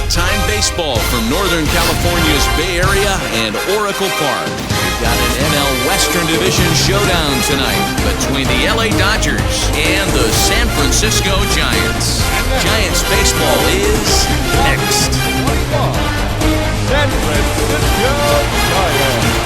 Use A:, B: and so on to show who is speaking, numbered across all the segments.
A: big-time baseball from Northern California's Bay Area and Oracle Park. We've got an NL Western Division showdown tonight between the LA Dodgers and the San Francisco Giants. Giants baseball is next.
B: San Francisco Giants.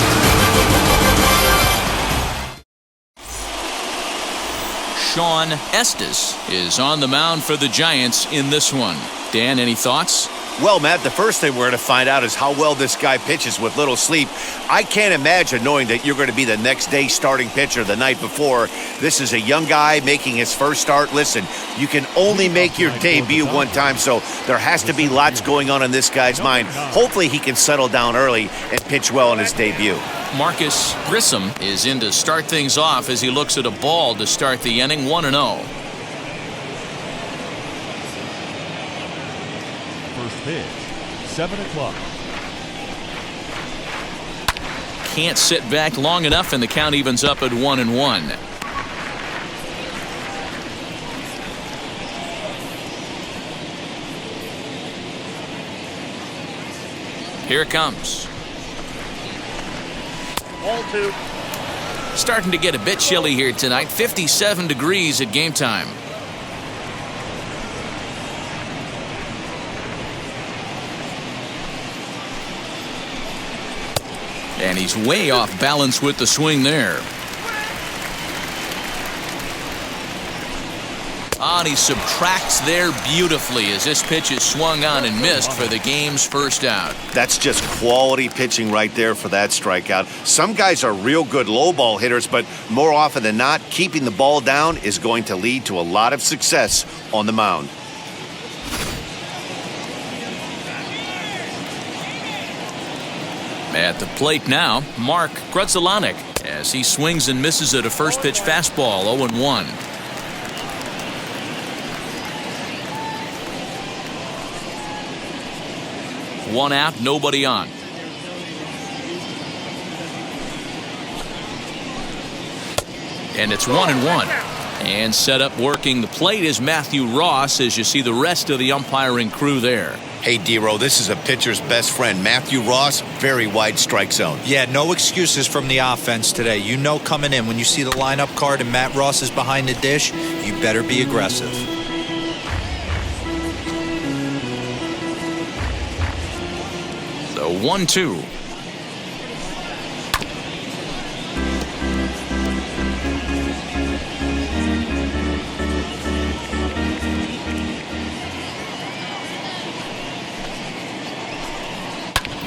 A: Sean Estes is on the mound for the Giants in this one. Dan, any thoughts?
C: Well, Matt, the first thing we're going to find out is how well this guy pitches with little sleep. I can't imagine knowing that you're going to be the next day starting pitcher the night before. This is a young guy making his first start. Listen, you can only make your debut one time, so there has to be lots going on in this guy's mind. Hopefully he can settle down early and pitch well in his debut.
A: Marcus Grissom is in to start things off as he looks at a ball to start the inning, 1-0.
B: First pitch, 7 o'clock.
A: Can't sit back long enough, and the count evens up at 1-1. Here it comes.
C: Ball 2.
A: Starting to get a bit chilly here tonight. 57 degrees at game time. And he's way off balance with the swing there. And he subtracts there beautifully as this pitch is swung on and missed for the game's first out.
C: That's just quality pitching right there for that strikeout. Some guys are real good low ball hitters, but more often than not, keeping the ball down is going to lead to a lot of success on the mound.
A: At the plate now, Mark Grudzielanek as he swings and misses at a first pitch fastball, 0-1. One out, nobody on. And it's 1-1. And set up working the plate is Matthew Ross as you see the rest of the umpiring crew there.
C: Hey, D-Row, this is a pitcher's best friend, Matthew Ross. Very wide strike zone.
D: Yeah, no excuses from the offense today. You know coming in, when you see the lineup card and Matt Ross is behind the dish, you better be aggressive.
A: So 1-2.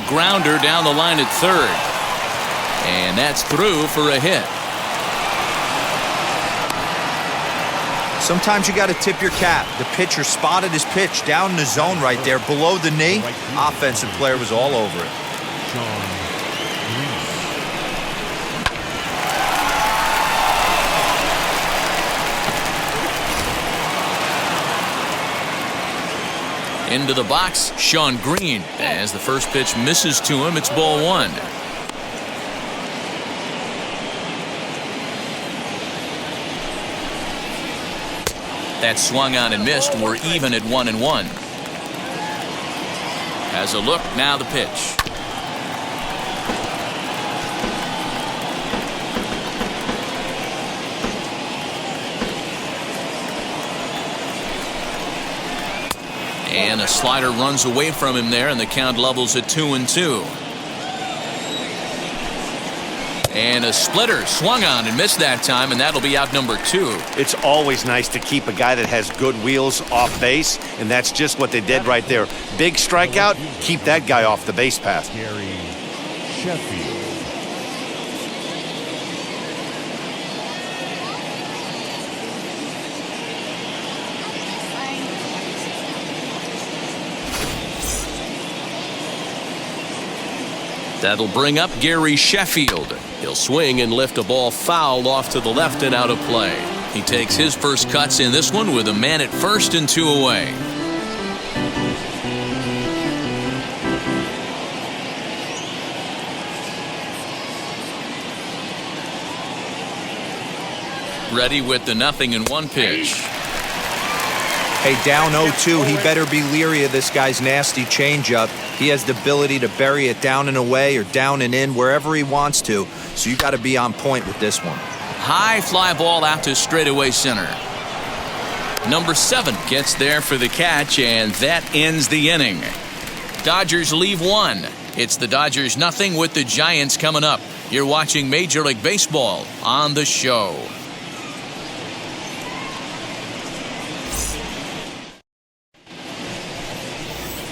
A: Grounder down the line at third. And that's through for a hit.
D: Sometimes you got to tip your cap. The pitcher spotted his pitch down in the zone right there below the knee. Offensive player was all over it.
A: Into the box, Sean Green. As the first pitch misses to him, it's ball 1. That swung on and missed. We're even at 1-1. Has a look, now the pitch. And a slider runs away from him there, and the count levels at 2-2. And a splitter swung on and missed that time, and that'll be out number 2.
C: It's always nice to keep a guy that has good wheels off base, and that's just what they did right there. Big strikeout, keep that guy off the base path.
B: Gary Sheffield.
A: That'll bring up Gary Sheffield. He'll swing and lift a ball foul off to the left and out of play. He takes his first cuts in this one with a man at first and 2 away. Ready with the 0-1 pitch.
D: Hey, down 0-2, he better be leery of this guy's nasty changeup. He has the ability to bury it down and away or down and in, wherever he wants to. So you got to be on point with this one.
A: High fly ball out to straightaway center. Number 7 gets there for the catch, and that ends the inning. Dodgers leave 1. It's the Dodgers nothing with the Giants coming up. You're watching Major League Baseball on the show.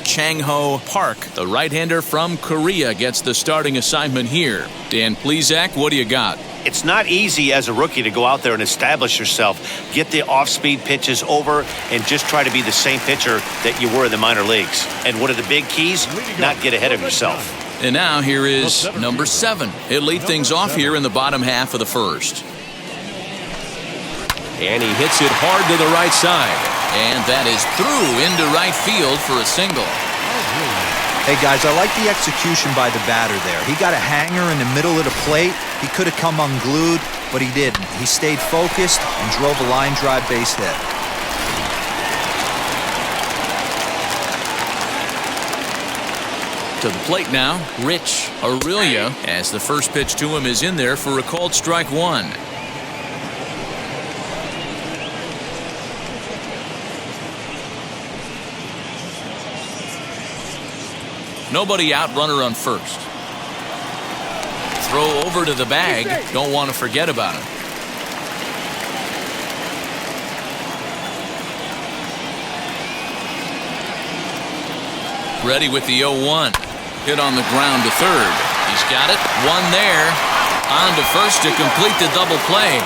A: Chang-ho Park, the right-hander from Korea, gets the starting assignment here. Dan Plesac, what do you got?
C: It's not easy as a rookie to go out there and establish yourself, get the off-speed pitches over, and just try to be the same pitcher that you were in the minor leagues. And one of the big keys, not get ahead of yourself.
A: And now here is number 7. He'll lead things off here in the bottom half of the first. And he hits it hard to the right side. And that is through into right field for a single.
D: Hey, guys, I like the execution by the batter there. He got a hanger in the middle of the plate. He could have come unglued, but he didn't. He stayed focused and drove a line drive base hit.
A: To the plate now, Rich Aurelia, as the first pitch to him is in there for a called strike 1. Nobody out, runner on first. Throw over to the bag. Don't want to forget about it. Ready with the 0-1. Hit on the ground to third. He's got it. One there. On to first to complete the double play.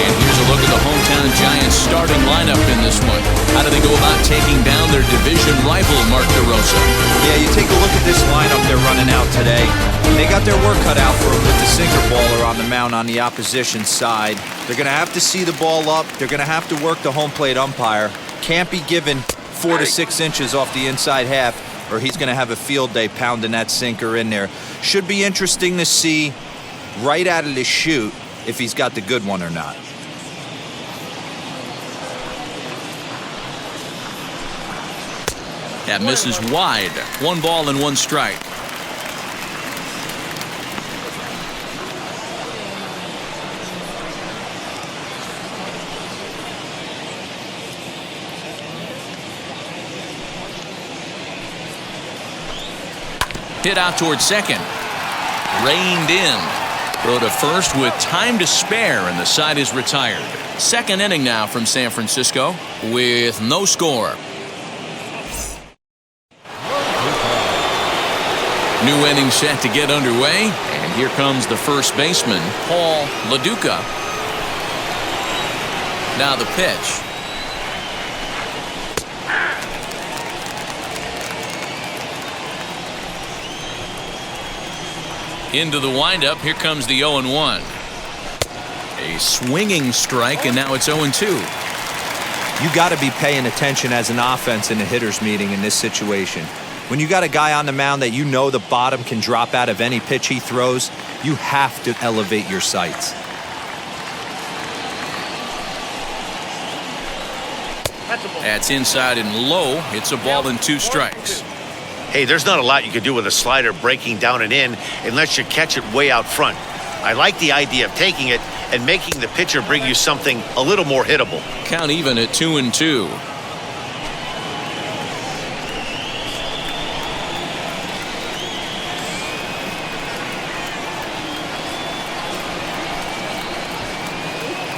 A: And here's a look at the hometown Giants starting lineup in this one. How do they go about taking down their division rival, Mark DeRosa?
D: Yeah, you take a look at this lineup they're running out today. They got their work cut out for them with the sinker baller on the mound on the opposition side. They're going to have to see the ball up. They're going to have to work the home plate umpire. Can't be given 4 to 6 inches off the inside half, or he's going to have a field day pounding that sinker in there. Should be interesting to see right out of the chute if he's got the good one or not.
A: That misses wide. 1 ball and 1 strike. Hit out towards second. Reined in. Throw to first with time to spare, and the side is retired. Second inning now from San Francisco with no score. New inning set to get underway, and here comes the first baseman, Paul LaDuca. Now the pitch. Into the windup, here comes the 0-1. A swinging strike, and now it's 0-2.
D: You got to be paying attention as an offense in a hitter's meeting in this situation. When you got a guy on the mound that you know the bottom can drop out of any pitch he throws, you have to elevate your sights.
A: That's inside and low. It's a ball and 2 strikes.
C: Hey, there's not a lot you can do with a slider breaking down and in unless you catch it way out front. I like the idea of taking it and making the pitcher bring you something a little more hittable.
A: Count even at 2-2.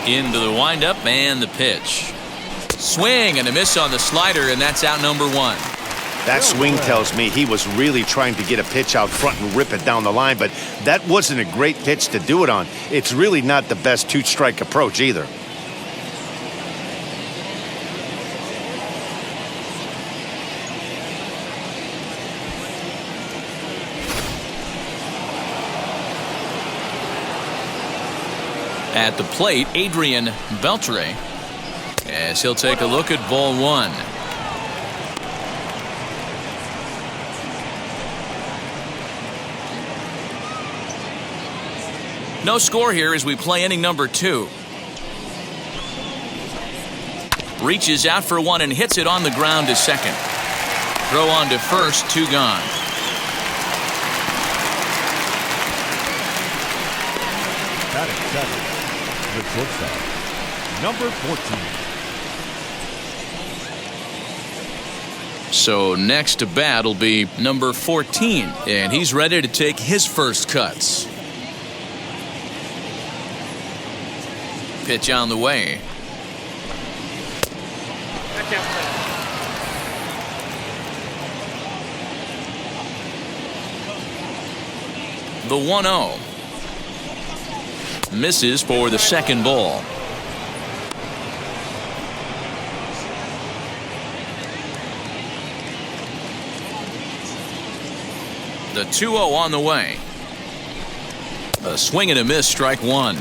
A: Into the windup and the pitch. Swing and a miss on the slider, and that's out number 1.
C: That swing tells me he was really trying to get a pitch out front and rip it down the line, but that wasn't a great pitch to do it on. It's really not the best 2-strike approach either.
A: At the plate, Adrian Beltre, as he'll take a look at ball 1. No score here as we play inning number 2. Reaches out for one and hits it on the ground to second. Throw on to first, 2 gone.
B: Batting 7, the shortstop, number 14.
A: So next to bat will be number 14, and he's ready to take his first cuts. Pitch on the way. The 1-0. Misses for the second ball. The 2-0 on the way. A swing and a miss, strike 1.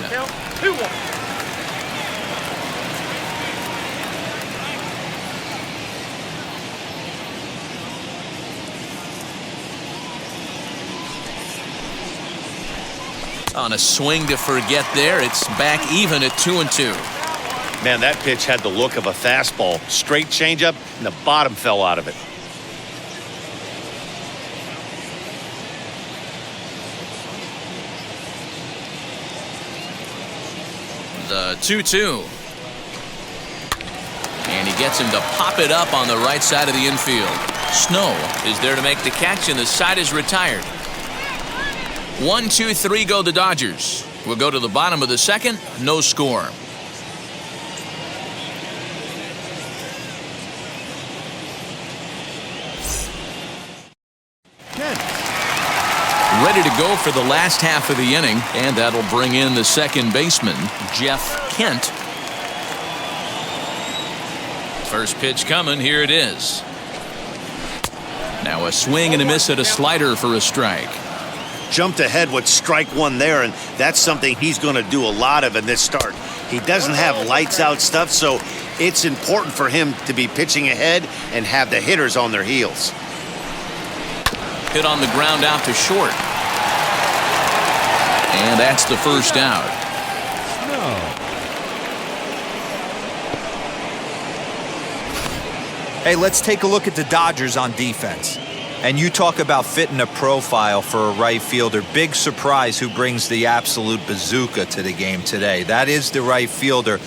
A: On a swing to forget there, it's back even at 2-2.
C: Man, that pitch had the look of a fastball. Straight changeup, and the bottom fell out of it.
A: The 2-2. And he gets him to pop it up on the right side of the infield. Snow is there to make the catch, and the side is retired. 1, 2, 3 go the Dodgers. We'll go to the bottom of the second. No score. Ready to go for the last half of the inning, and that'll bring in the second baseman, Jeff Kent. First pitch coming. Here it is. Now a swing and a miss at a slider for a strike.
C: Jumped ahead with strike 1 there, and that's something he's going to do a lot of in this start. He doesn't have lights out stuff, so it's important for him to be pitching ahead and have the hitters on their heels.
A: Hit on the ground out to short. And that's the first out.
B: No.
D: Hey, let's take a look at the Dodgers on defense. And you talk about fitting a profile for a right fielder. Big surprise who brings the absolute bazooka to the game today. That is the right fielder.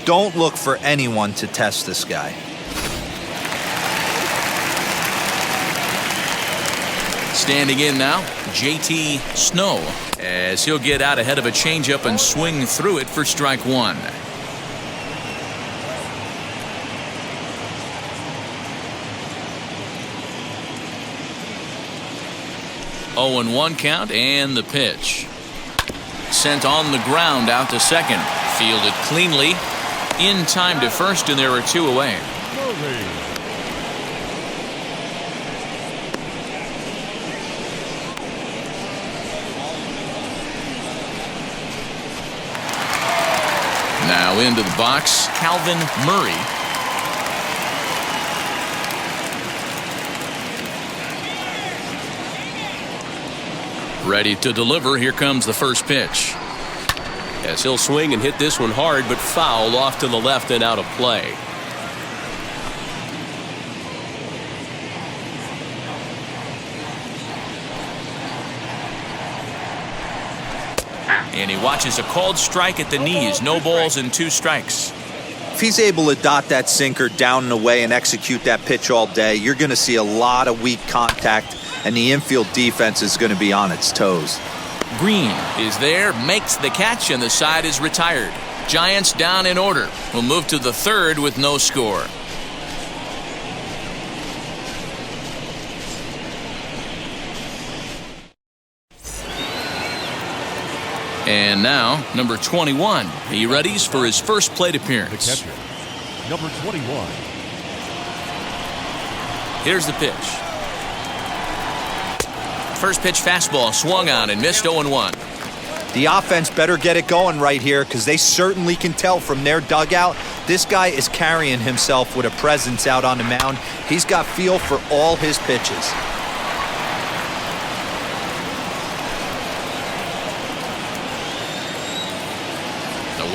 D: Don't look for anyone to test this guy.
A: Standing in now, JT Snow, as he'll get out ahead of a changeup and swing through it for strike 1. Oh, and 1 count, and the pitch. Sent on the ground out to second. Fielded cleanly. In time to first, and there are 2 away. Now into the box, Calvin Murray. Ready to deliver. Here comes the first pitch.
E: As he'll swing and hit this one hard, but foul off to the left and out of play.
A: And he watches a called strike at the knees. No balls and 2 strikes.
D: If he's able to dot that sinker down and away and execute that pitch all day, you're going to see a lot of weak contact, and the infield defense is going to be on its toes.
A: Green is there, makes the catch, and the side is retired. Giants down in order. We'll move to the third with no score. And now, number 21. He readies for his first plate
B: The
A: appearance.
B: catcher, number 21.
A: Here's the pitch. First pitch fastball swung on and missed 0-1.
D: The offense better get it going right here, because they certainly can tell from their dugout this guy is carrying himself with a presence out on the mound. He's got feel for all his pitches.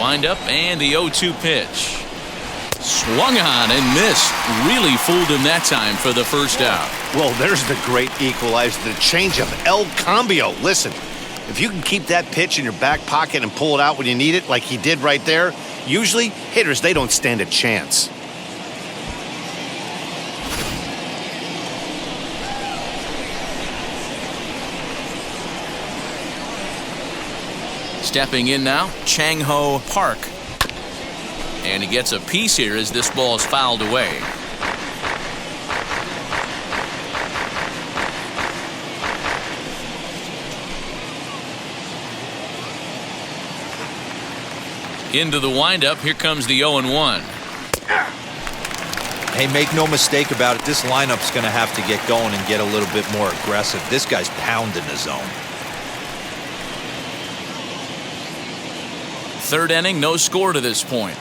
A: Wind-up and the 0-2 pitch. Swung on and missed. Really fooled him that time for the first out.
C: Well, there's the great equalizer, the change of El Cambio. Listen, if you can keep that pitch in your back pocket and pull it out when you need it, like he did right there, usually hitters, they don't stand a chance.
A: Stepping in now, Chang-Ho Park. And he gets a piece here as this ball is fouled away. Into the windup, here comes the 0-1.
D: Hey, make no mistake about it, this lineup's going to have to get going and get a little bit more aggressive. This guy's pounding the zone.
A: Third inning, no score to this point.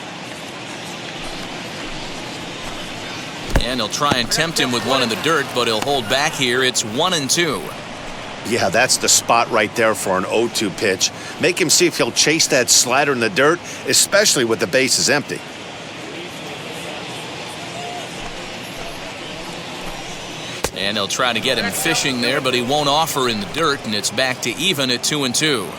A: And he'll try and tempt him with one in the dirt, but he'll hold back here. It's 1-2.
C: Yeah, that's the spot right there for an 0-2 pitch. Make him see if he'll chase that slider in the dirt, especially with the bases empty.
A: And he'll try to get him fishing there, but he won't offer in the dirt, and it's back to even at 2-2.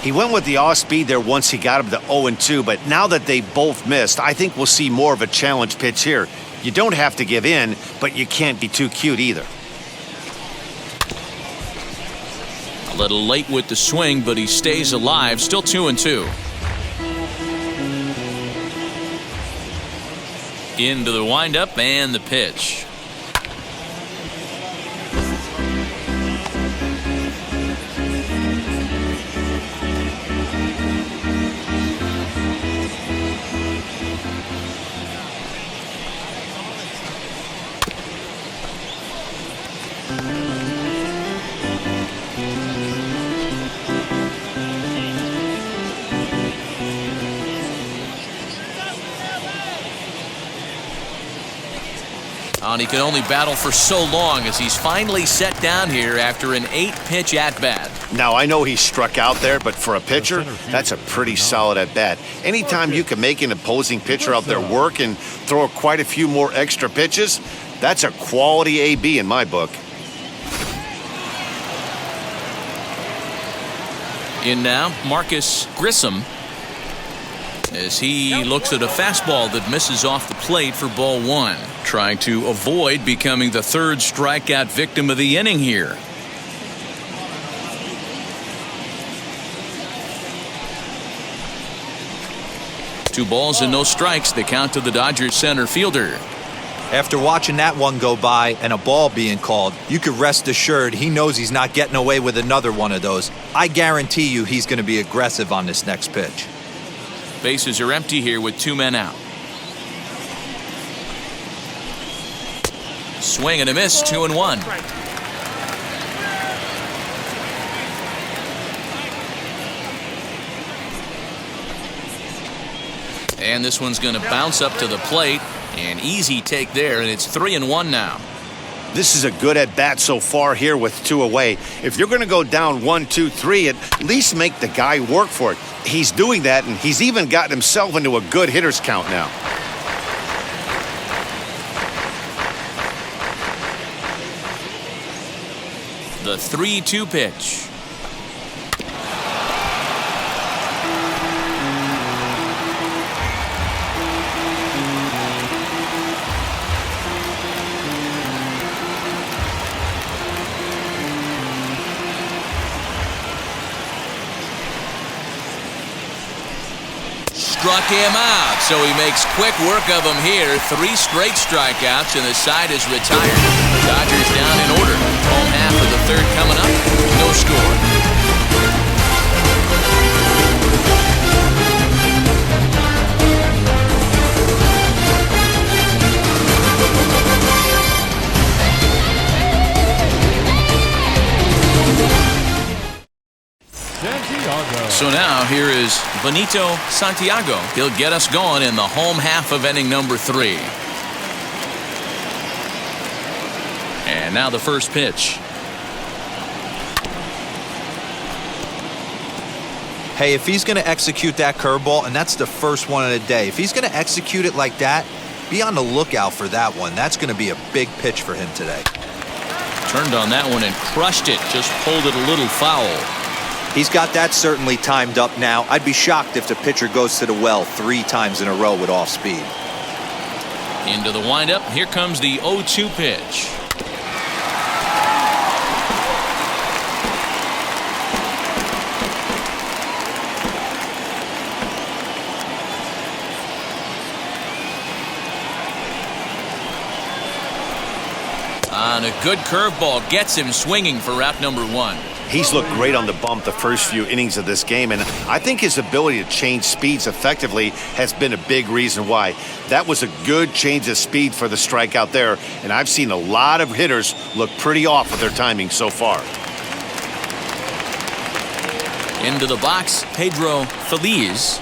C: He went with the off speed there once he got him to 0-2, but now that they both missed, I think we'll see more of a challenge pitch here. You don't have to give in, but you can't be too cute either.
A: A little late with the swing, but he stays alive. Still 2-2. Into the windup and the pitch. And he can only battle for so long as he's finally set down here after an 8-pitch at-bat.
C: Now, I know he struck out there, but for a pitcher, that's a pretty solid at-bat. Anytime you can make an opposing pitcher out there work and throw quite a few more extra pitches, that's a quality AB in my book.
A: In now, Marcus Grissom, as he looks at a fastball that misses off the plate for ball one, trying to avoid becoming the third strikeout victim of the inning here. Two balls and no strikes, the count to the Dodgers center fielder.
D: After watching that one go by and a ball being called, you could rest assured he knows he's not getting away with another one of those. I guarantee you he's going to be aggressive on this next pitch.
A: Bases are empty here with 2 men out. Swing and a miss, 2-1. And this one's going to bounce up to the plate. An easy take there, and it's 3-1 now.
C: This is a good at-bat so far here with 2 away. If you're going to go down 1, 2, 3, at least make the guy work for it. He's doing that, and he's even gotten himself into a good hitter's count now.
A: The 3-2 pitch. Struck him out, so he makes quick work of him here. 3 straight strikeouts, and the side is retired. Dodgers down in order. Home half of the third coming up. No score. So now here is Benito Santiago. He'll get us going in the home half of inning number 3. And now the first pitch.
D: Hey, if he's going to execute that curveball, and that's the first one of the day, if he's going to execute it like that, be on the lookout for that one. That's going to be a big pitch for him today.
A: Turned on that one and crushed it. Just pulled it a little foul.
D: He's got that certainly timed up now. I'd be shocked if the pitcher goes to the well 3 times in a row with off speed.
A: Into the windup. Here comes the 0-2 pitch. On a good curveball gets him swinging for out number 1.
C: He's looked great on the bump the first few innings of this game, and I think his ability to change speeds effectively has been a big reason why. That was a good change of speed for the strikeout there, and I've seen a lot of hitters look pretty off with their timing so far.
A: Into the box, Pedro Feliz,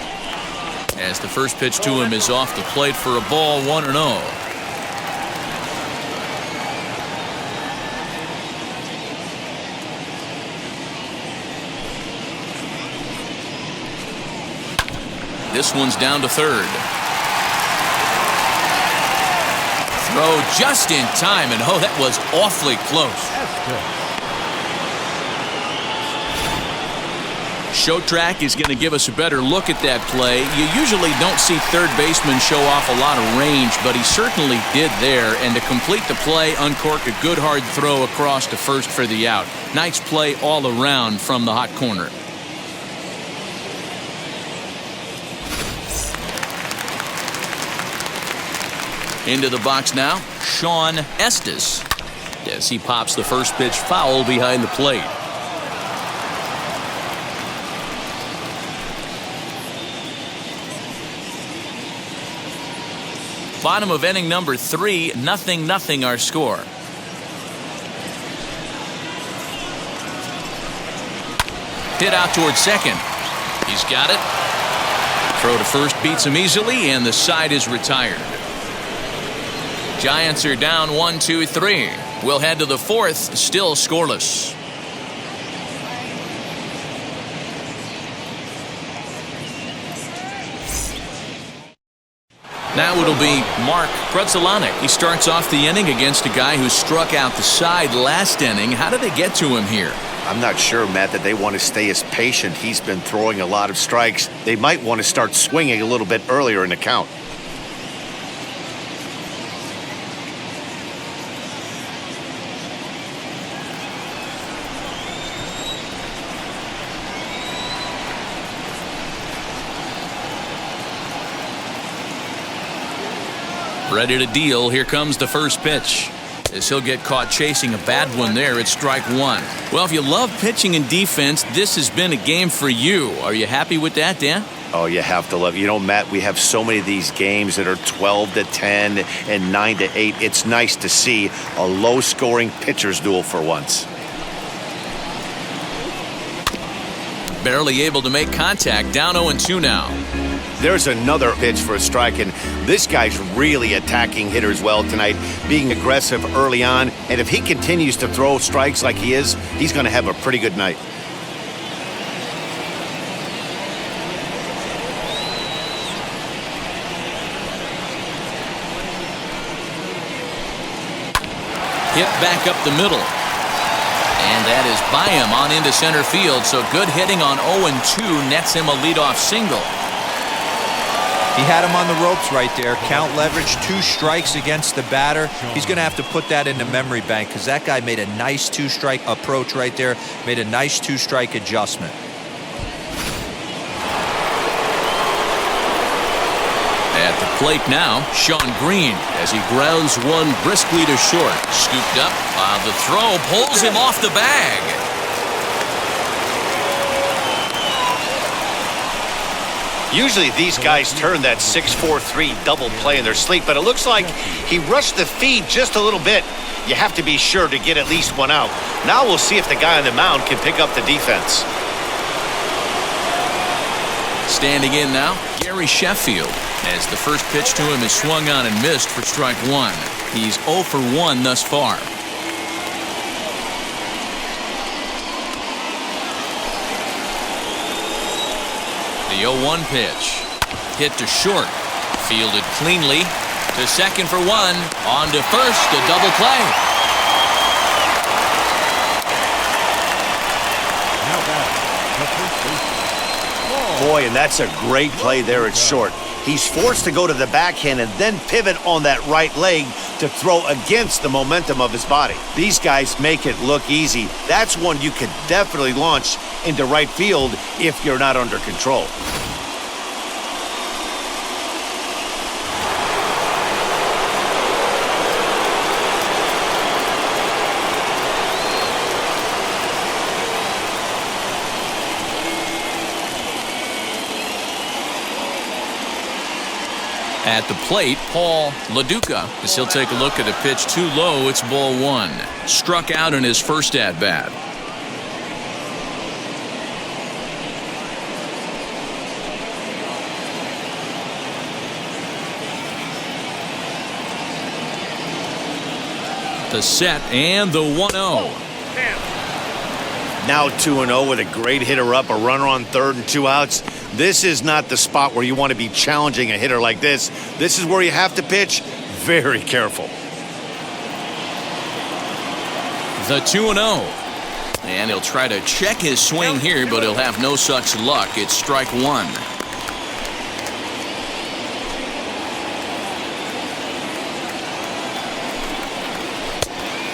A: as the first pitch to him is off the plate for a ball, 1-0. This one's down to third. Throw just in time, and that was awfully close. Show Track is going to give us a better look at that play. You usually don't see third baseman show off a lot of range, but he certainly did there. And to complete the play, uncork a good hard throw across to first for the out. Nice play all around from the hot corner. Into the box now, Sean Estes, as he pops the first pitch foul behind the plate. Bottom of inning number 3, 0-0 our score. Hit out towards second. He's got it. Throw to first beats him easily, and the side is retired. Giants are down 1-2-3. We'll head to the 4th, still scoreless. Now it'll be Mark Krutzelanic. He starts off the inning against a guy who struck out the side last inning. How did they get to him here?
C: I'm not sure, Matt, that they want to stay as patient. He's been throwing a lot of strikes. They might want to start swinging a little bit earlier in the count.
A: Ready to deal. Here comes the first pitch. As he'll get caught chasing a bad one there, it's strike 1. Well, if you love pitching and defense, this has been a game for you. Are you happy with that, Dan?
C: Oh, you have to love it. You know, Matt, we have so many of these games that are 12-10 and 9-8. It's nice to see a low-scoring pitcher's duel for once.
A: Barely able to make contact. Down 0-2 now.
C: There's another pitch for a strike, and this guy's really attacking hitters well tonight, being aggressive early on. And if he continues to throw strikes like he is, he's going to have a pretty good night.
A: Hit back up the middle. And that is by him on into center field. So good hitting on 0-2 nets him a leadoff single.
D: He had him on the ropes right there. Count leverage, 2 strikes against the batter. He's going to have to put that in the memory bank because that guy made a nice 2-strike approach right there, made a nice 2-strike adjustment.
A: At the plate now, Sean Green, as he grounds one briskly to short. Scooped up, the throw pulls him off the bag.
C: Usually these guys turn that 6-4-3 double play in their sleep, but it looks like he rushed the feed just a little bit. You have to be sure to get at least one out. Now we'll see if the guy on the mound can pick up the defense.
A: Standing in now, Gary Sheffield, as the first pitch to him is swung on and missed for strike 1. He's 0 for 1 thus far. The 0-1 pitch. Hit to short. Fielded cleanly. To second for one. On to first. A double play.
B: Now back, the first baseman.
C: Boy, and that's a great play there at short. He's forced to go to the backhand and then pivot on that right leg to throw against the momentum of his body. These guys make it look easy. That's one you could definitely launch into right field if you're not under control.
A: At the plate, Paul LaDuca, as he'll take a look at a pitch too low. It's ball one. Struck out in his first at-bat. The set and the 1-0.
C: Now 2-0 with a great hitter up, a runner on third and 2 outs. This is not the spot where you want to be challenging a hitter like this. This is where you have to pitch very careful.
A: The 2-0. And he'll try to check his swing here, but he'll have no such luck. It's strike one.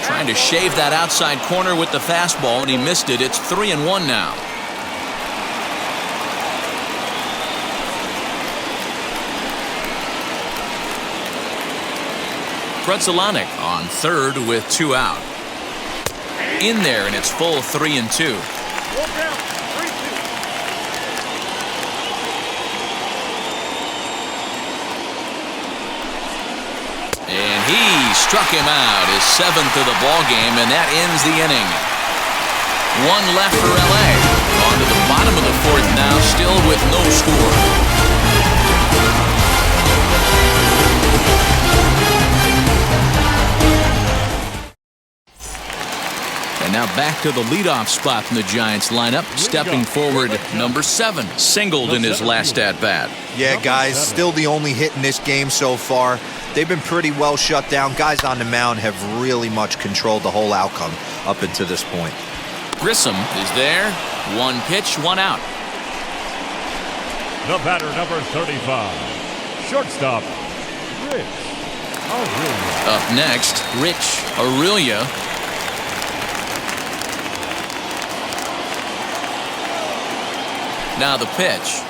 A: Trying to shave that outside corner with the fastball, and he missed it. It's 3-1 now. Pretzelanek on third with 2 out. In there, and it's full 3-2. And he struck him out, his 7th of the ball game, and that ends the inning. One left for LA. On to the bottom of the 4th now, still with no score. And now back to the leadoff spot in the Giants lineup. Stepping forward, number 7, singled in his last at-bat.
D: Yeah, guys, still the only hit in this game so far. They've been pretty well shut down. Guys on the mound have really much controlled the whole outcome up until this point.
A: Grissom is there. 1 pitch, 1 out.
B: The batter, number 35, shortstop, Rich Aurelia.
A: Up next, Rich Aurelia. Now the pitch.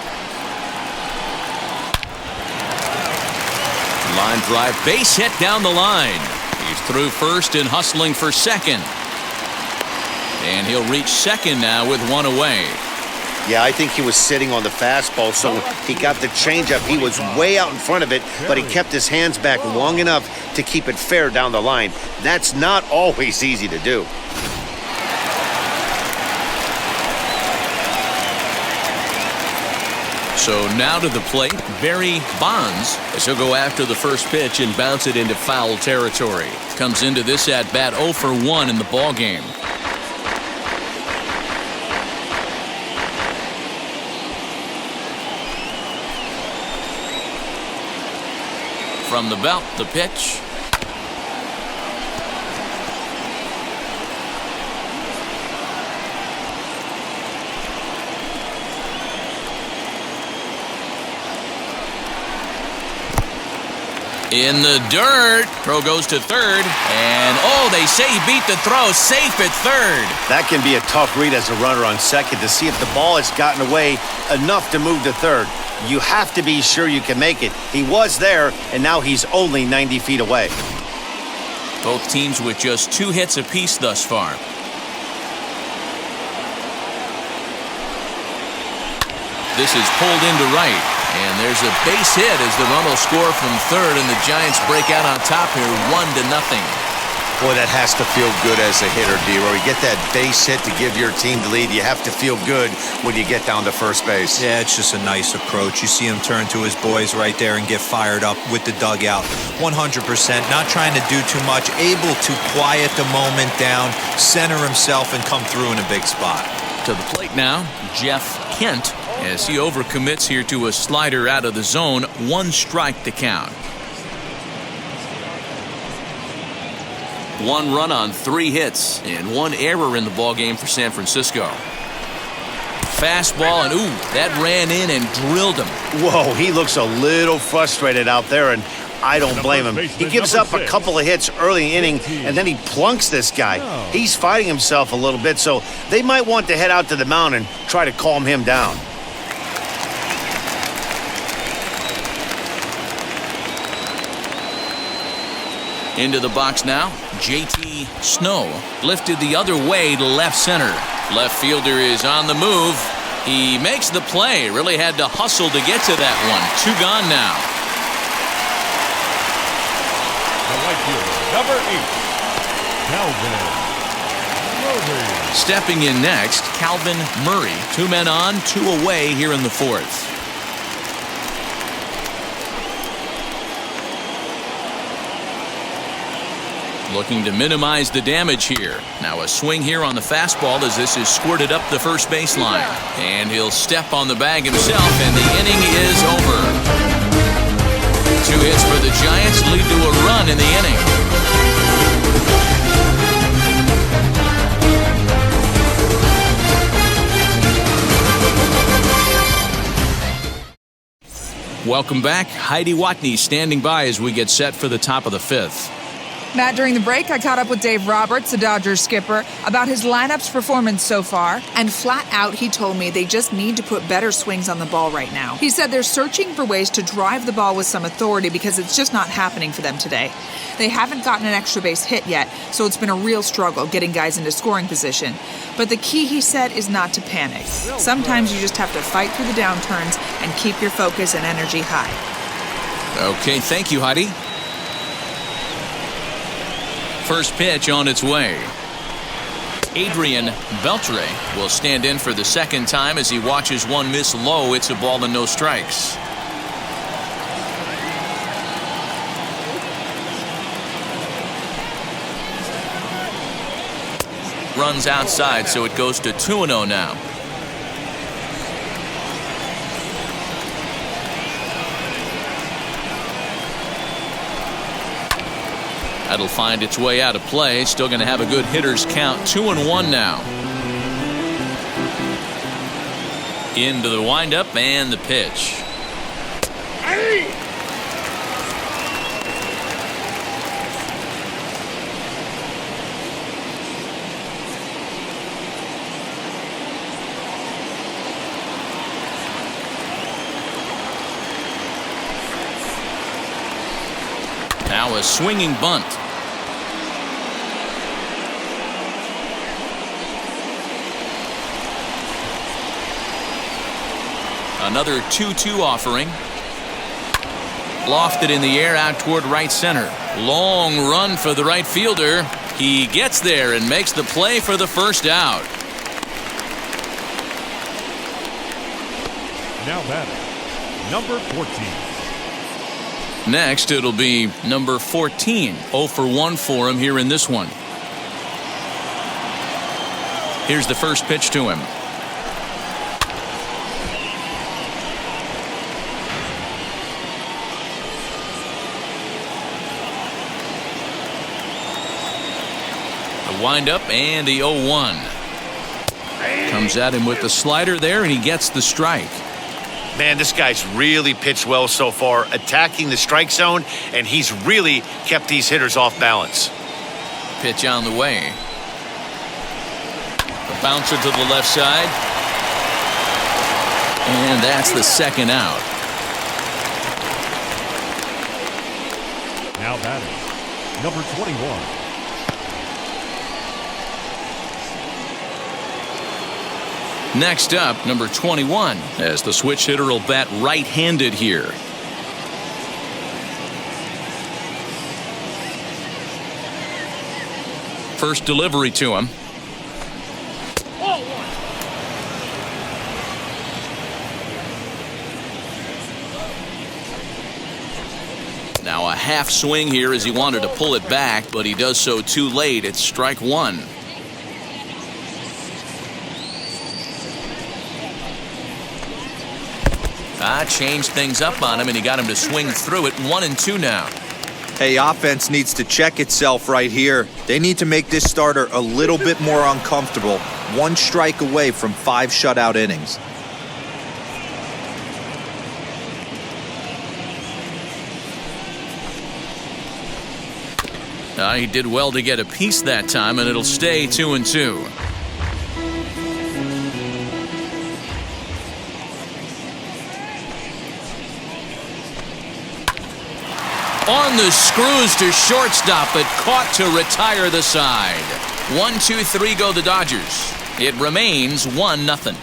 A: Line drive, base hit down the line. He's through first and hustling for second. And he'll reach second now with 1 away.
C: Yeah, I think he was sitting on the fastball, so he got the changeup. He was way out in front of it, but he kept his hands back long enough to keep it fair down the line. That's not always easy to do.
A: So now to the plate, Barry Bonds, as he'll go after the first pitch and bounce it into foul territory. Comes into this at-bat 0 for 1 in the ballgame. From the belt, the pitch. In the dirt. Throw goes to third. And, oh, they say he beat the throw. Safe at third.
C: That can be a tough read as a runner on second to see if the ball has gotten away enough to move to third. You have to be sure you can make it. He was there, and now he's only 90 feet away.
A: Both teams with just 2 hits apiece thus far. This is pulled into right. And there's a base hit as the run will score from third, and the Giants break out on top here 1-0.
C: Boy, that has to feel good as a hitter, D-Roy. You get that base hit to give your team the lead. You have to feel good when you get down to first base.
D: Yeah, it's just a nice approach. You see him turn to his boys right there and get fired up with the dugout. 100%, not trying to do too much, able to quiet the moment down, center himself, and come through in a big spot.
A: To the plate now, Jeff Kent. as he overcommits here to a slider out of the zone. 1 strike to count. 1 run on 3 hits and 1 error in the ballgame for San Francisco. Fastball, and ooh, that ran in and drilled him.
C: Whoa, he looks a little frustrated out there, and I don't blame him. He gives up a couple of hits early inning, and then he plunks this guy. He's fighting himself a little bit, so they might want to head out to the mound and try to calm him down.
A: Into the box now, JT Snow lifted the other way to left center. Left fielder is on the move. He makes the play. Really had to hustle to get to that one. 2 gone now.
B: The right fielder, number 8, Calvin Murray.
A: Stepping in next, Calvin Murray. 2 men on, 2 away here in the 4th. Looking to minimize the damage here. Now a swing here on the fastball as this is squirted up the first baseline. And he'll step on the bag himself, and the inning is over. 2 hits for the Giants lead to a run in the inning. Welcome back. Heidi Watney standing by as we get set for the top of the 5th.
F: Matt, during the break, I caught up with Dave Roberts, the Dodgers skipper, about his lineup's performance so far. And flat out, he told me they just need to put better swings on the ball right now. He said they're searching for ways to drive the ball with some authority because it's just not happening for them today. They haven't gotten an extra base hit yet, so it's been a real struggle getting guys into scoring position. But the key, he said, is not to panic. Sometimes you just have to fight through the downturns and keep your focus and energy high.
A: Okay, thank you, Heidi. First pitch on its way. Adrian Beltre will stand in for the second time as he watches one miss low. It's a ball and no strikes. Runs outside, so it goes to 2-0 now. That'll find its way out of play. Still going to have a good hitter's count. 2-1 now. Into the windup and the pitch. Now a swinging bunt. Another 2-2 offering. Lofted in the air out toward right center. Long run for the right fielder. He gets there and makes the play for the first out.
B: Now batting, number 14.
A: Next, it'll be number 14. 0 for 1 for him here in this one. Here's the first pitch to him. The windup and the 0-1. Comes at him with the slider there, and he gets the strike.
C: Man, this guy's really pitched well so far, attacking the strike zone, and he's really kept these hitters off balance.
A: Pitch on the way. The bouncer to the left side. And that's the second out.
B: Now batting, number 21.
A: Next up, number 21, as the switch hitter will bat right-handed here. First delivery to him. Now a half swing here as he wanted to pull it back, but he does so too late. It's strike 1. changed things up on him, and he got him to swing through it. 1-2 now.
D: Hey, offense needs to check itself right here. They need to make this starter a little bit more uncomfortable. 1 strike away from 5 shutout innings.
A: He did well to get a piece that time, and it'll stay 2-2. On the screws to shortstop, but caught to retire the side. 1-2-3 go the Dodgers. It remains 1-0.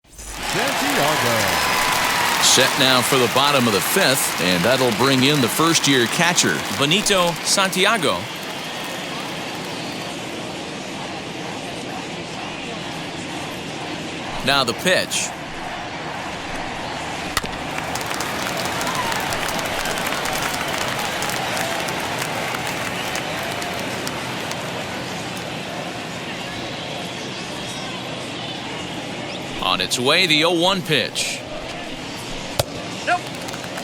B: Santiago.
A: Set now for the bottom of the 5th, and that'll bring in the first-year catcher, Benito Santiago. Now the pitch. On its way, the 0-1 pitch.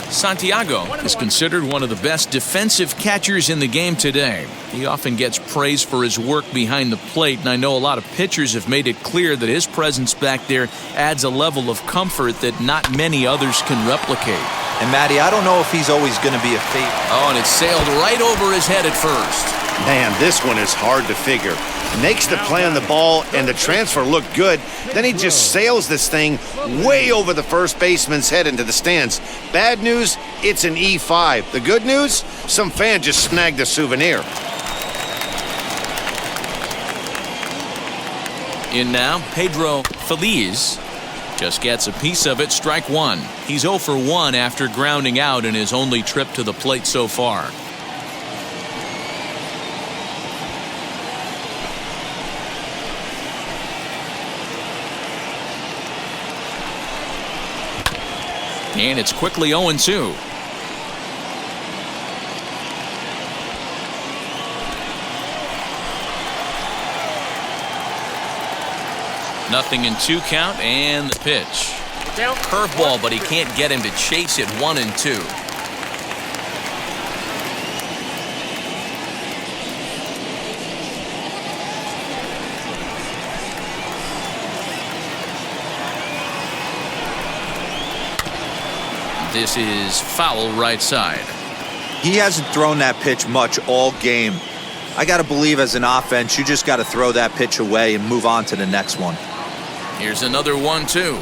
A: Santiago is considered one of the best defensive catchers in the game today. He often gets praise for his work behind the plate, and I know a lot of pitchers have made it clear that his presence back there adds a level of comfort that not many others can replicate.
D: And Matty, I don't know if he's always going to be a favorite.
A: Oh, and it sailed right over his head at first.
C: Man, this one is hard to figure. Makes the play on the ball, and the transfer looked good. Then he just sails this thing way over the first baseman's head into the stands. Bad news, it's an E5. The good news, some fan just snagged a souvenir.
A: In now, Pedro Feliz just gets a piece of it, strike 1. He's 0 for 1 after grounding out in his only trip to the plate so far. And it's quickly 0-2. Nothing in 2 count, and the pitch. Curveball, but he can't get him to chase it. 1-2. This is foul right side.
D: He hasn't thrown that pitch much all game. I got to believe as an offense, you just got to throw that pitch away and move on to the next one.
A: Here's another 1-2.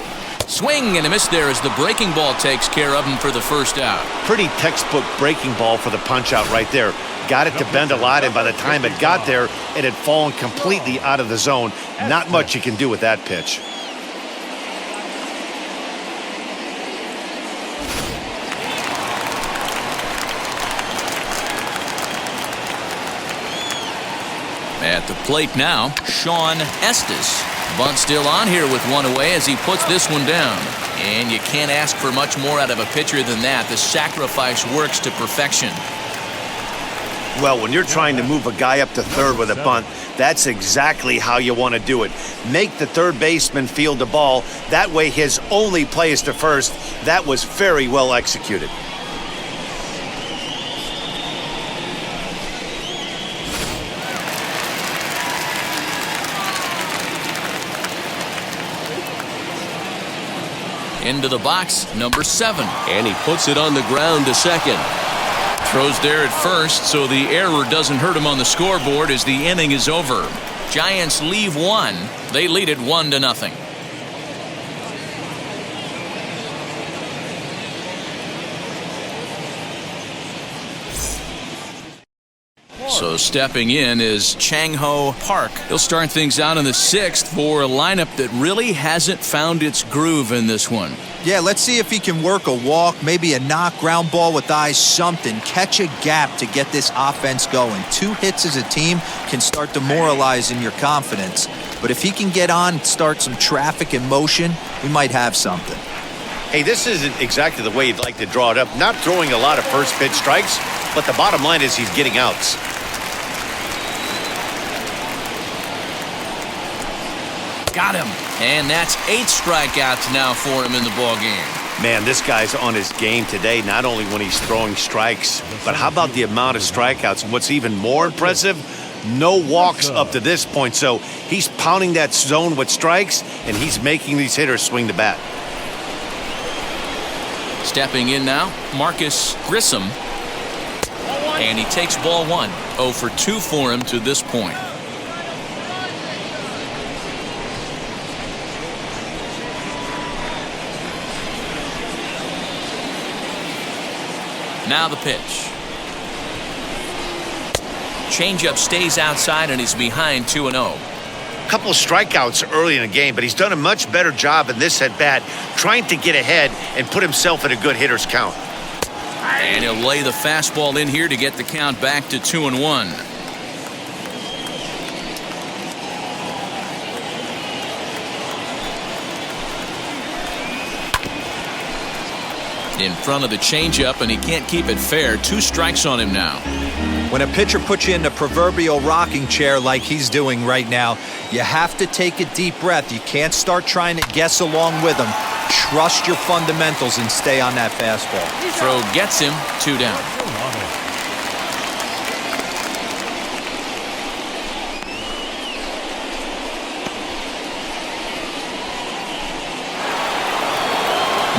A: Swing and a miss there as the breaking ball takes care of him for the first out.
C: Pretty textbook breaking ball for the punch out right there. Got it to bend a lot, and by the time it got there, it had fallen completely out of the zone. Not much you can do with that pitch.
A: At the plate now, Sean Estes. Bunt still on here with 1 away as he puts this one down. And you can't ask for much more out of a pitcher than that. The sacrifice works to perfection.
C: Well, when you're trying to move a guy up to third with a bunt, that's exactly how you want to do it. Make the third baseman field the ball. That way his only play is to first. That was very well executed.
A: Into the box, number 7.
E: And he puts it on the ground to second.
A: Throws there at first, so the error doesn't hurt him on the scoreboard as the inning is over. Giants leave 1. They lead it 1-0. So stepping in is Chang-Ho Park. He'll start things out in the 6th for a lineup that really hasn't found its groove in this one.
D: Yeah, let's see if he can work a walk, maybe a knock, ground ball with eyes, something. Catch a gap to get this offense going. 2 hits as a team can start demoralizing your confidence. But if he can get on, start some traffic in motion, we might have something.
C: Hey, this isn't exactly the way you'd like to draw it up. Not throwing a lot of first pitch strikes, but the bottom line is he's getting outs.
A: Got him. And that's 8 strikeouts now for him in the ballgame.
C: Man, this guy's on his game today, not only when he's throwing strikes, but how about the amount of strikeouts? And what's even more impressive, no walks up to this point. So he's pounding that zone with strikes, and he's making these hitters swing the bat.
A: Stepping in now, Marcus Grissom. And he takes ball 1. 0 for 2 for him to this point. Now the pitch. Changeup stays outside and he's behind 2-0.
C: A couple of strikeouts early in the game, but he's done a much better job in this at-bat trying to get ahead and put himself in a good hitter's count.
A: And he'll lay the fastball in here to get the count back to 2-1. In front of the changeup, and he can't keep it fair. 2 strikes on him now.
D: When a pitcher puts you in the proverbial rocking chair like he's doing right now, you have to take a deep breath. You can't start trying to guess along with him. Trust your fundamentals and stay on that fastball.
A: Throw gets him, 2 down.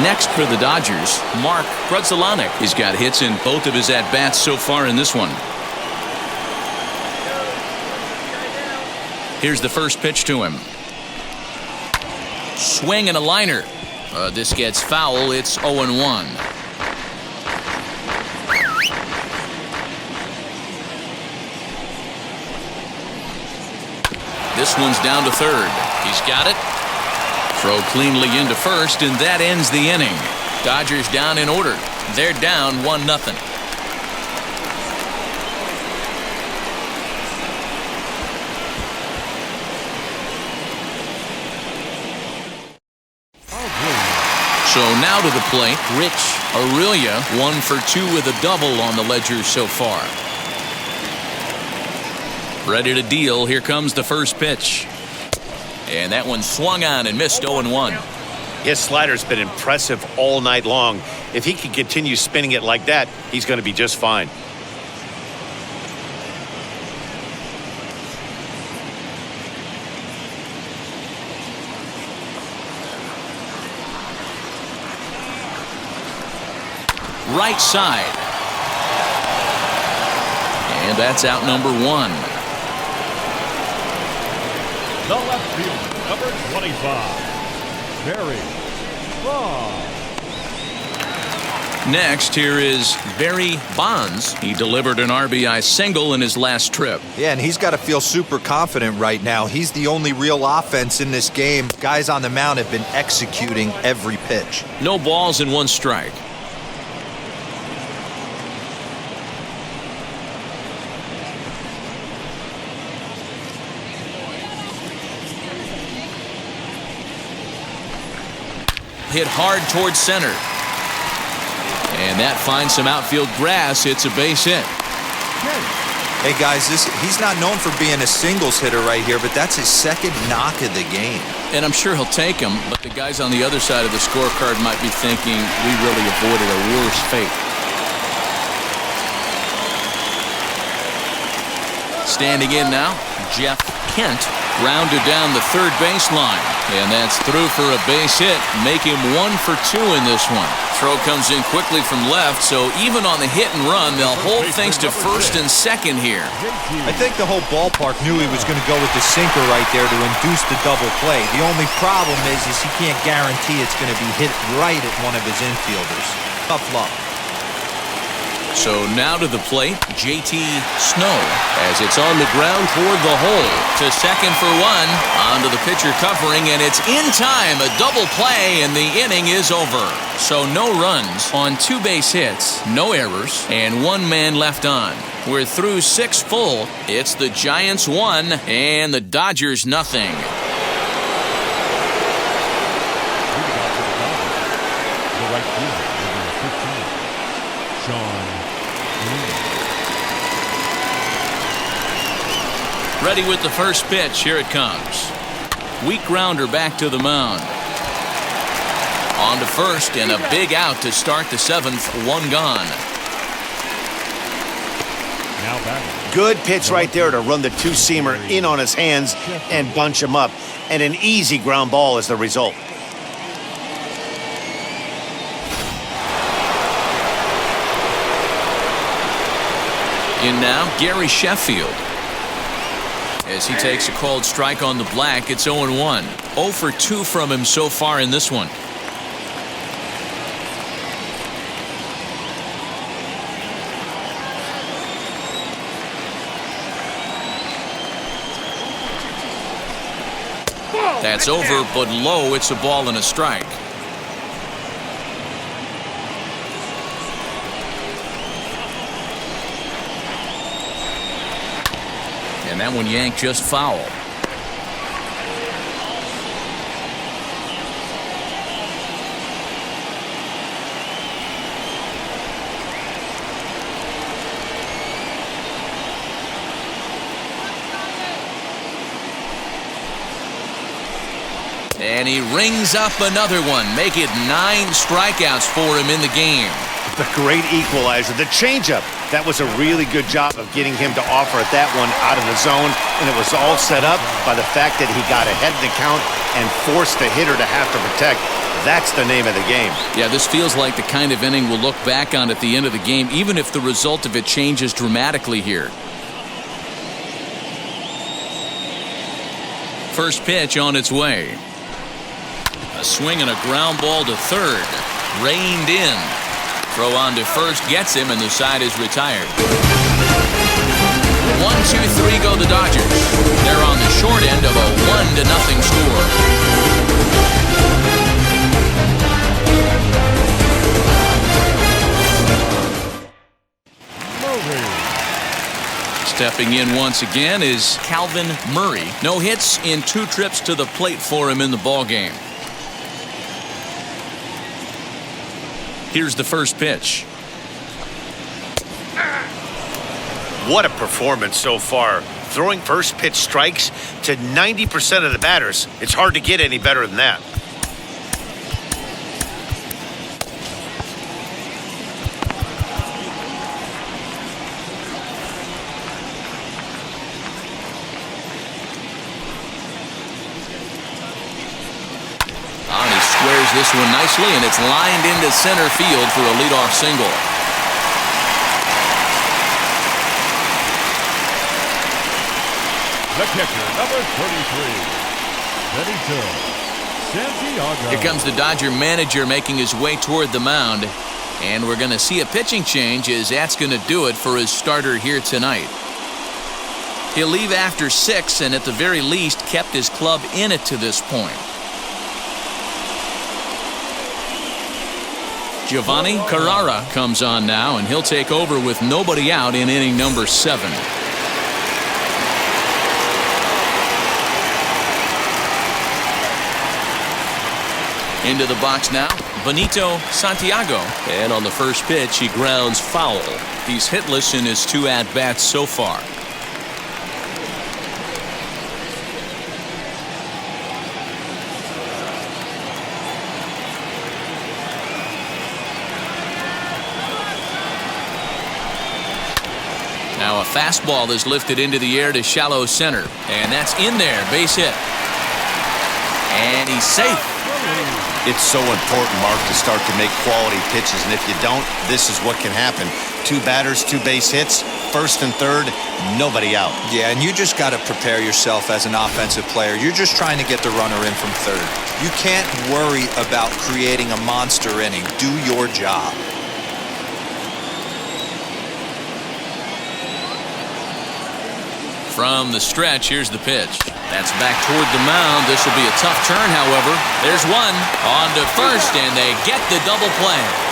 A: Next for the Dodgers, Mark Grudzielanek. He's got hits in both of his at-bats so far in this one. Here's the first pitch to him. Swing and a liner. This gets foul. It's 0-1. This one's down to third. He's got it. Throw cleanly into first, and that ends the inning. Dodgers down in order. They're down 1-0. So now to the plate, Rich Aurelia, 1 for 2 with a double on the ledger so far. Ready to deal. Here comes the first pitch. And that one swung on and missed. 0-1.
C: His slider's been impressive all night long. If he can continue spinning it like that, he's going to be just fine.
A: Right side. And that's out number 1.
B: The left fielder, number 25, Barry Bonds.
A: Next, here is Barry Bonds. He delivered an RBI single in his last trip.
D: Yeah, and he's got to feel super confident right now. He's the only real offense in this game. Guys on the mound have been executing every pitch.
A: No balls and 1 strike. Hit hard towards center. And that finds some outfield grass. It's a base hit.
D: Hey guys, he's not known for being a singles hitter right here, but that's his second knock of the game.
A: And I'm sure he'll take him, but the guys on the other side of the scorecard might be thinking we really avoided a worse fate. Standing in now, Jeff Kent rounded down the third baseline, and that's through for a base hit, make him 1 for 2 in this one. Throw comes in quickly from left, so even on the hit and run, they'll hold things to first and second here.
D: I think the whole ballpark knew he was going to go with the sinker right there to induce the double play. The only problem is he can't guarantee it's going to be hit right at one of his infielders. Tough luck.
A: So now to the plate, JT Snow, as it's on the ground toward the hole. To second for 1, onto the pitcher covering, and it's in time. A double play, and the inning is over. So no runs on 2 base hits, no errors, and 1 man left on. We're through 6 full. It's the Giants 1 and the Dodgers nothing. Ready with the first pitch. Here it comes. Weak grounder back to the mound. On to first and a big out to start the 7th. 1 gone.
B: Now batting.
C: Good pitch right there to run the two-seamer in on his hands and bunch him up. And an easy ground ball is the result.
A: In now, Gary Sheffield. As he takes a called strike on the black, it's 0-1. 0 for 2 from him so far in this one. That's over, but low. It's a ball and a strike. And that one yanked just foul. And he rings up another one. Make it 9 strikeouts for him in the game.
C: The great equalizer, the changeup. That was a really good job of getting him to offer at that one out of the zone, and it was all set up by the fact that he got ahead in the count and forced the hitter to have to protect. That's the name of the game.
A: Yeah, this feels like the kind of inning we'll look back on at the end of the game, even if the result of it changes dramatically here. First pitch on its way. A swing and a ground ball to third. Reined in. Throw on to first gets him, and the side is retired. 1-2-3 go the Dodgers. They're on the short end of a 1-0 score. Stepping in once again is Calvin Murray. No hits in 2 trips to the plate for him in the ballgame. Here's the first pitch.
C: What a performance so far. Throwing first pitch strikes to 90% of the batters. It's hard to get any better than that.
A: Squares this one nicely, and it's lined into center field for a leadoff single.
B: The kicker, number 33, Benito Santiago.
A: Here comes the Dodger manager making his way toward the mound, and we're going to see a pitching change as that's going to do it for his starter here tonight. He'll leave after 6 and at the very least kept his club in it to this point. Giovanni Carrara comes on now, and he'll take over with nobody out in inning number 7. Into the box now, Benito Santiago.
E: And on the first pitch, he grounds foul.
A: He's hitless in his 2 at-bats so far. Now a fastball is lifted into the air to shallow center, and that's in there, base hit. And he's safe.
C: It's so important, Mark, to start to make quality pitches, and if you don't, this is what can happen. 2 batters, 2 base hits, first and third, nobody out.
D: Yeah, and you just got to prepare yourself as an offensive player. You're just trying to get the runner in from third. You can't worry about creating a monster inning. Do your job.
A: From the stretch, here's the pitch. That's back toward the mound. This will be a tough turn, however. There's one. On to first, and they get the double play.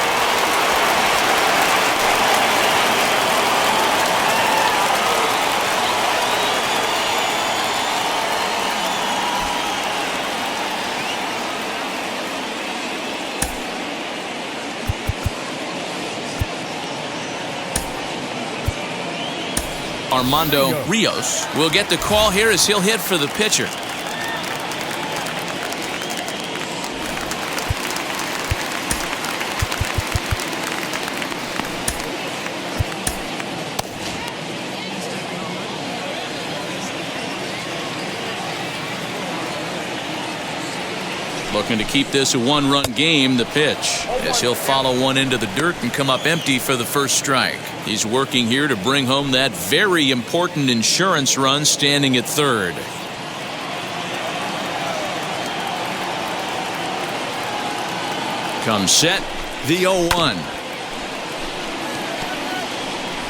A: Armando Rios will get the call here as he'll hit for the pitcher. Looking to keep this a one-run game. The pitch, as he'll follow one into the dirt and come up empty for the first strike. He's working here to bring home that very important insurance run, standing at third. Comes set, the 0-1.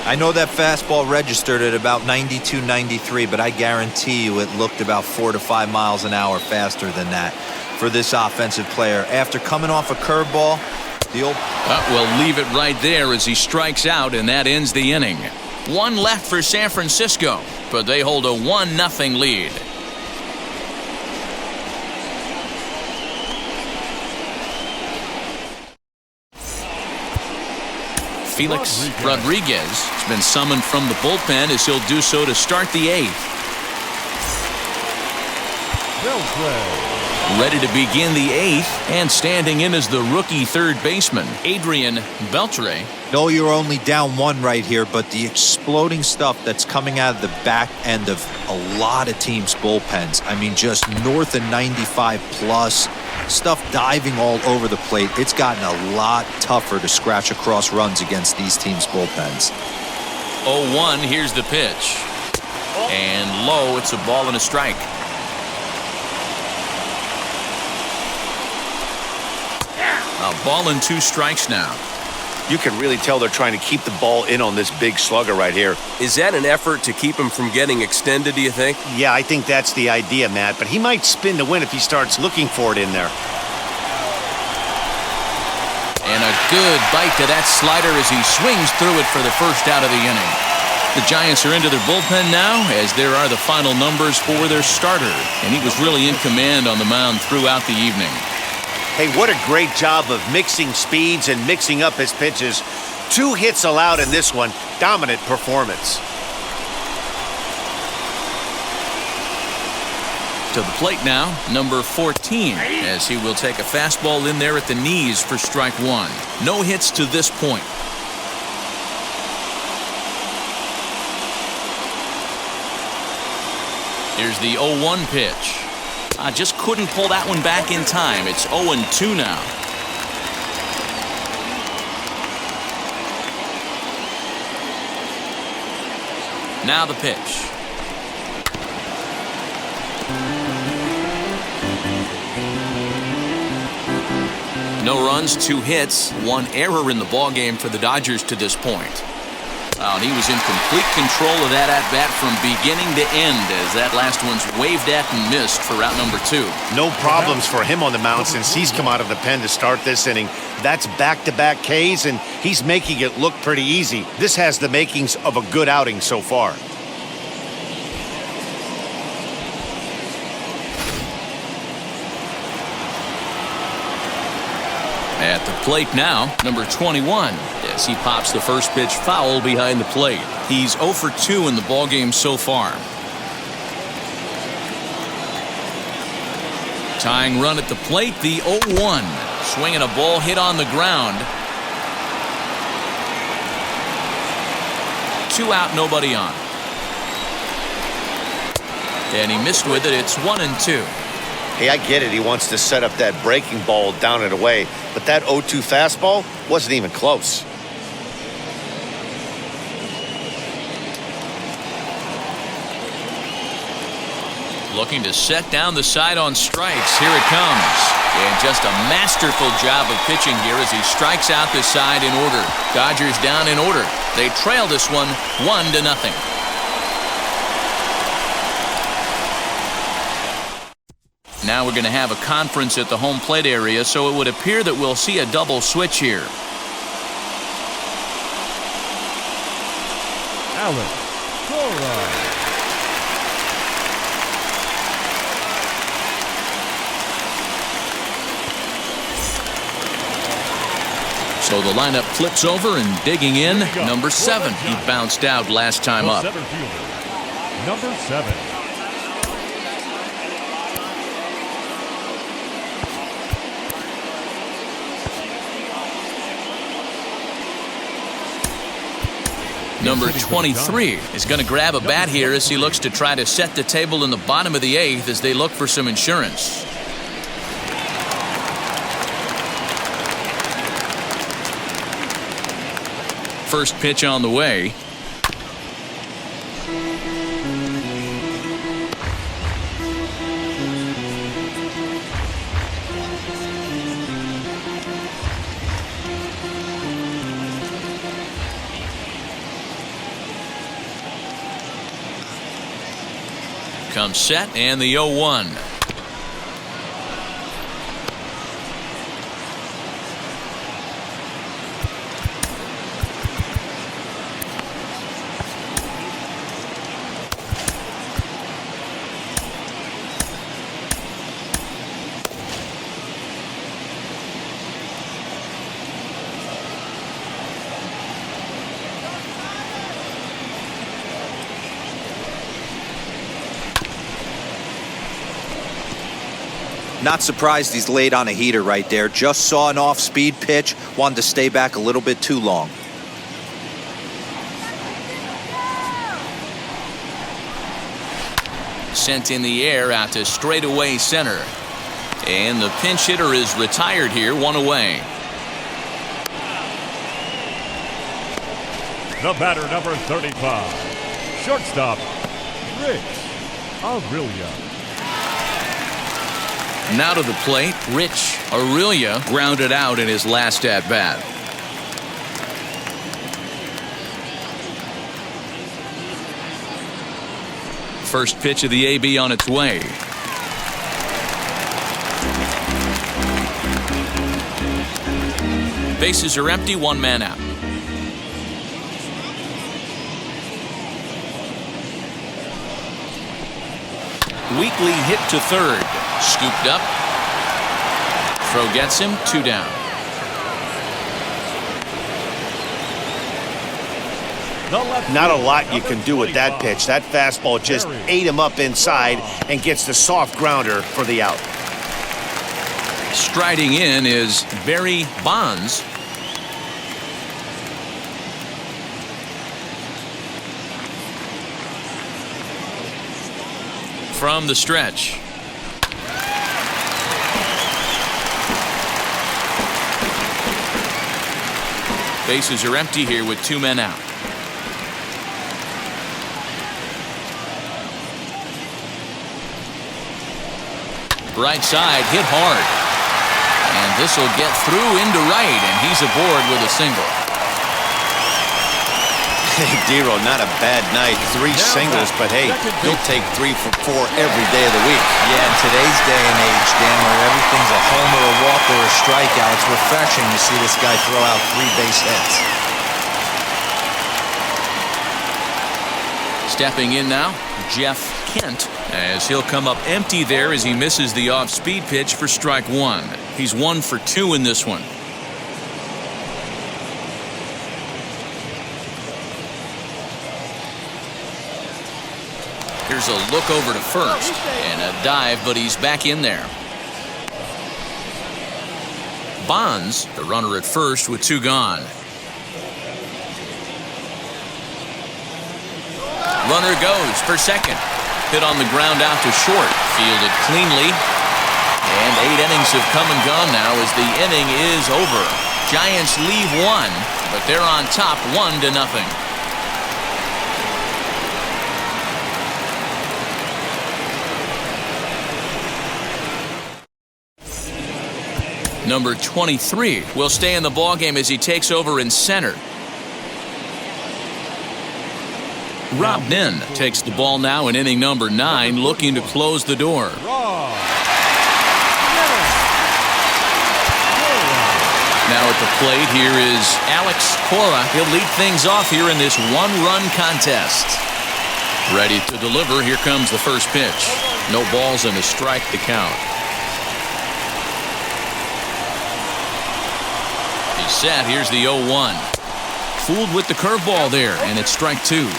D: I know that fastball registered at about 92, 93, but I guarantee you it looked about 4 to 5 miles an hour faster than that for this offensive player. After coming off a curveball,
A: we'll leave it right there as he strikes out, and that ends the inning. One left for San Francisco, but they hold a 1-0 lead. Felix Rodriguez has been summoned from the bullpen as he'll do so to start the 8th. Ready to begin the 8th, and standing in as the rookie third baseman, Adrian Beltre.
D: No, you're only down 1 right here, but the exploding stuff that's coming out of the back end of a lot of teams' bullpens. I mean, just north of 95 plus. Stuff diving all over the plate. It's gotten a lot tougher to scratch across runs against these teams' bullpens.
A: 0-1, here's the pitch. And low, it's a ball and a strike. A ball and 2 strikes now.
C: You can really tell they're trying to keep the ball in on this big slugger right here.
E: Is that an effort to keep him from getting extended, do you think?
C: Yeah, I think that's the idea, Matt, but he might spin to win if he starts looking for it in there.
A: And a good bite to that slider as he swings through it for the first out of the inning. The Giants are into their bullpen now, as there are the final numbers for their starter, and he was really in command on the mound throughout the evening.
C: Hey, what a great job of mixing speeds and mixing up his pitches. 2 hits allowed in this one. Dominant performance.
A: To the plate now, number 14, as he will take a fastball in there at the knees for strike 1. No hits to this point. Here's the 0-1 pitch. I just couldn't pull that one back in time. It's 0-2 now. Now the pitch. No runs, 2 hits, 1 error in the ballgame for the Dodgers to this point. And he was in complete control of that at-bat from beginning to end, as that last one's waved at and missed for out number 2.
C: No problems for him on the mound since he's come out of the pen to start this inning. That's back-to-back Ks, and he's making it look pretty easy. This has the makings of a good outing so far.
A: At the plate now, number 21, as he pops the first pitch foul behind the plate. He's 0 for 2 in the ballgame so far. Tying run at the plate, the 0-1. Swinging a ball hit on the ground. 2 out, nobody on. And he missed with it. It's 1-2.
C: Hey, I get it. He wants to set up that breaking ball down and away, but that 0-2 fastball wasn't even close.
A: Looking to set down the side on strikes. Here it comes. And just a masterful job of pitching here as he strikes out the side in order. Dodgers down in order. They trail this one 1-0. Now we're going to have a conference at the home plate area, so it would appear that we'll see a double switch here.
B: Alex Cora.
A: So the lineup flips over, and digging in, number 7. He bounced out last time up.
B: Center fielder, number 7.
A: Number 23 is going to grab a bat here as he looks to try to set the table in the bottom of the 8th as they look for some insurance. First pitch on the way. Comes set and the 0-1.
D: Not surprised he's laid on a heater right there. Just saw an off-speed pitch. Wanted to stay back a little bit too long.
A: Sent in the air out to straightaway center. And the pinch hitter is retired here, one away.
B: The batter, number 35. Shortstop, Rich Aurelia.
A: Now to the plate, Rich Aurelia grounded out in his last at-bat. First pitch of the AB on its way. Bases are empty, one man out. Weakly hit to third. Scooped up. Throw gets him, 2 down.
C: Not a lot you can do with that pitch. That fastball just ate him up inside and gets the soft grounder for the out.
A: Striding in is Barry Bonds. From the stretch. Bases are empty here with 2 men out. Right side hit hard. And this will get through into right, and he's aboard with a single.
C: Hey, Dero, not a bad night. 3 singles, but hey, he'll take 3 for 4 every day of the week.
D: Yeah, in today's day and age, Dan, where everything's a homer, a walk, or a strikeout, it's refreshing to see this guy throw out 3 base hits.
A: Stepping in now, Jeff Kent, as he'll come up empty there as he misses the off-speed pitch for strike 1. He's 1 for 2 in this one. Here's a look over to first and a dive, but he's back in there. Bonds, the runner at first with 2 gone. Runner goes for second. Hit on the ground out to short. Fielded cleanly. And 8 innings have come and gone now as the inning is over. Giants leave 1, but they're on top 1-0. Number 23 will stay in the ballgame as he takes over in center. Rob Nin takes the ball now in inning number 9, looking to close the door. Now at the plate, here is Alex Cora. He'll lead things off here in this 1-run contest. Ready to deliver. Here comes the first pitch. No balls and a strike to count. He's set. Here's the 0-1. Fooled with the curveball there, and it's strike 2.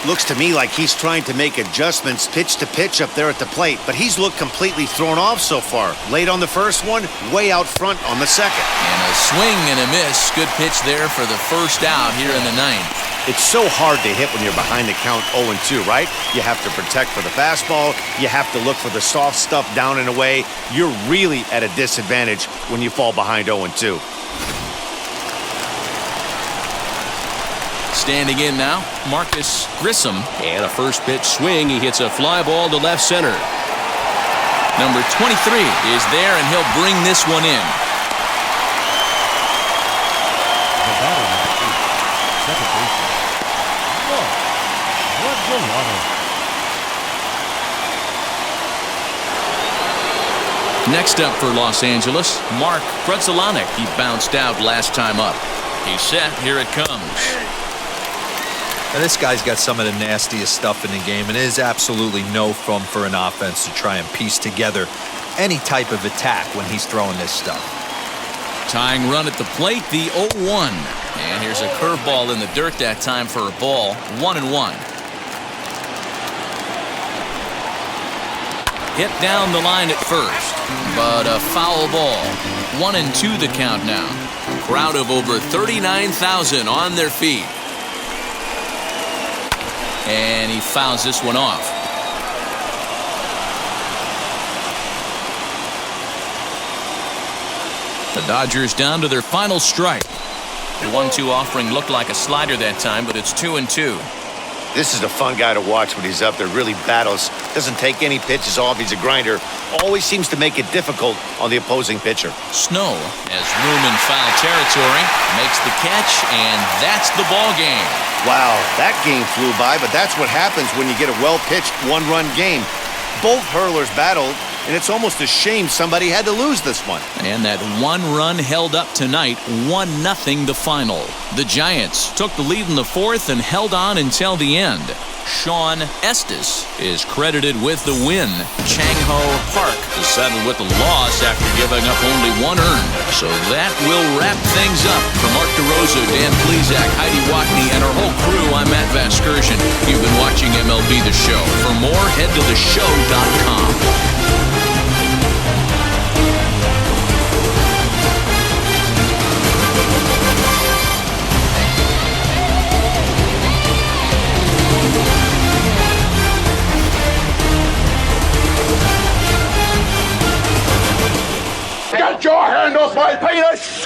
C: Looks to me like he's trying to make adjustments pitch to pitch up there at the plate, but he's looked completely thrown off so far. Late on the first one, way out front on the second.
A: And a swing and a miss. Good pitch there for the first out here in the 9th.
C: It's so hard to hit when you're behind the count 0-2, right? You have to protect for the fastball. You have to look for the soft stuff down and away. You're really at a disadvantage when you fall behind 0-2.
A: Standing in now, Marcus Grissom.
E: And a first pitch swing. He hits a fly ball to left center.
A: Number 23 is there, and he'll bring this one in.
B: The batter, number 8, second baseman, Mark Reggio.
A: Next up for Los Angeles, Mark Grudzelanek. He bounced out last time up. He's set. Here it comes.
D: Now, this guy's got some of the nastiest stuff in the game, and it is absolutely no fun for an offense to try and piece together any type of attack when he's throwing this stuff.
A: Tying run at the plate, the 0-1. And here's a curveball in the dirt that time for a ball. 1-1. Hit down the line at first, but a foul ball. 1-2 the count now. Crowd of over 39,000 on their feet. And he fouls this one off. The Dodgers down to their final strike. The 1-2 offering looked like a slider that time, but it's 2-2.
C: This is a fun guy to watch when he's up there. Really battles. Doesn't take any pitches off. He's a grinder. Always seems to make it difficult on the opposing pitcher.
A: Snow has room in foul territory. Makes the catch, and that's the ball game.
C: Wow, that game flew by, but that's what happens when you get a well-pitched one-run game. Both hurlers battled, and it's almost a shame somebody had to lose this one.
A: And that one run held up tonight, 1-0 the final. The Giants took the lead in the fourth and held on until the end. Sean Estes is credited with the win. Chang-Ho Park is settled with the loss after giving up only one earned. So that will wrap things up. For Mark DeRosa, Dan Plesac, Heidi Watney, and our whole crew, I'm Matt Vasgersian. You've been watching MLB The Show. For more, head to theshow.com.
G: Get your hand off my penis!